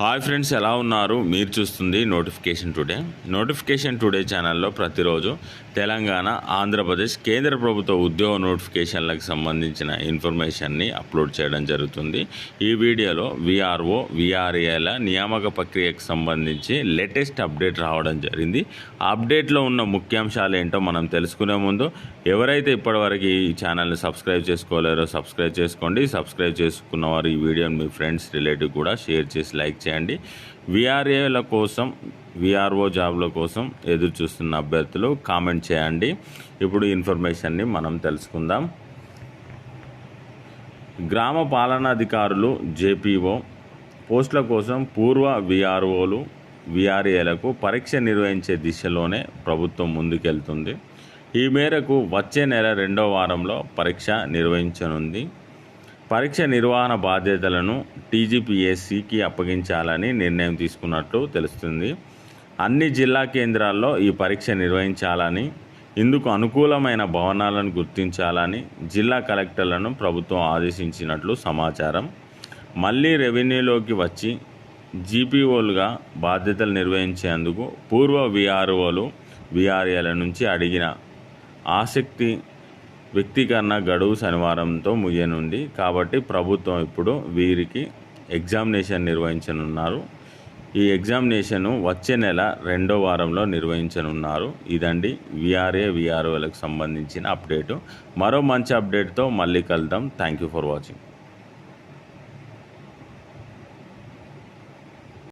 Hi friends, ఎలా ఉన్నారు? మీరు చూస్తుంది నోటిఫికేషన్ టుడే ఛానల్లో ప్రతిరోజు తెలంగాణ, ఆంధ్రప్రదేశ్ కేంద్ర ప్రభుత్వ ఉద్యోగ నోటిఫికేషన్లకు సంబంధించిన ఇన్ఫర్మేషన్ని అప్లోడ్ చేయడం జరుగుతుంది. ఈ వీడియోలో విఆర్ఓ, విఆర్ఏల నియామక ప్రక్రియకు సంబంధించి లేటెస్ట్ అప్డేట్ రావడం జరిగింది. ఆ అప్డేట్లో ఉన్న ముఖ్యాంశాలు ఏంటో మనం తెలుసుకునే ముందు ఎవరైతే ఇప్పటివరకు ఈ ఛానల్ని సబ్స్క్రైబ్ చేసుకోలేరో సబ్స్క్రైబ్ చేసుకోండి. సబ్స్క్రైబ్ చేసుకున్న వారు ఈ వీడియోని మీ ఫ్రెండ్స్, రిలేటివ్ కూడా షేర్ చేసి లైక్ చేయండి. విఆర్ఏల కోసం, విఆర్ఓ జాబ్ల కోసం ఎదురు చూస్తున్న అభ్యర్థులు కామెంట్ చేయండి. ఇప్పుడు ఇన్ఫర్మేషన్ని మనం తెలుసుకుందాం. గ్రామ పాలనాధికారులు, జేపీఓ పోస్టుల కోసం పూర్వ విఆర్ఓలు, విఆర్ఏలకు పరీక్ష నిర్వహించే దిశలోనే ప్రభుత్వం ముందుకెళ్తుంది. ఈ మేరకు వచ్చే నెల 2వ వారంలో పరీక్ష నిర్వహించనుంది. పరీక్ష నిర్వహణ బాధ్యతలను టీజీపీఎస్సీకి అప్పగించాలని నిర్ణయం తీసుకున్నట్లు తెలుస్తుంది. అన్ని జిల్లా కేంద్రాల్లో ఈ పరీక్ష నిర్వహించాలని, ఇందుకు అనుకూలమైన భవనాలను గుర్తించాలని జిల్లా కలెక్టర్లను ప్రభుత్వం ఆదేశించినట్లు సమాచారం. మళ్ళీ రెవెన్యూలోకి వచ్చి జీపీఓలుగా బాధ్యతలు నిర్వహించేందుకు పూర్వ విఆర్ఓలు, విఆర్ఏల నుంచి అడిగిన ఆసక్తి వ్యక్తీకరణ గడువు శనివారంతో ముగియనుంది. కాబట్టి ప్రభుత్వం ఇప్పుడు వీరికి ఎగ్జామినేషన్ నిర్వహించనున్నారు. ఈ ఎగ్జామినేషను వచ్చే నెల 2వ వారంలో నిర్వహించనున్నారు. ఇదండి విఆర్ఏ, విఆర్ఓలకు సంబంధించిన అప్డేటు. మరో మంచి అప్డేట్తో మళ్ళీ కలుద్దాం. Thank you for watching.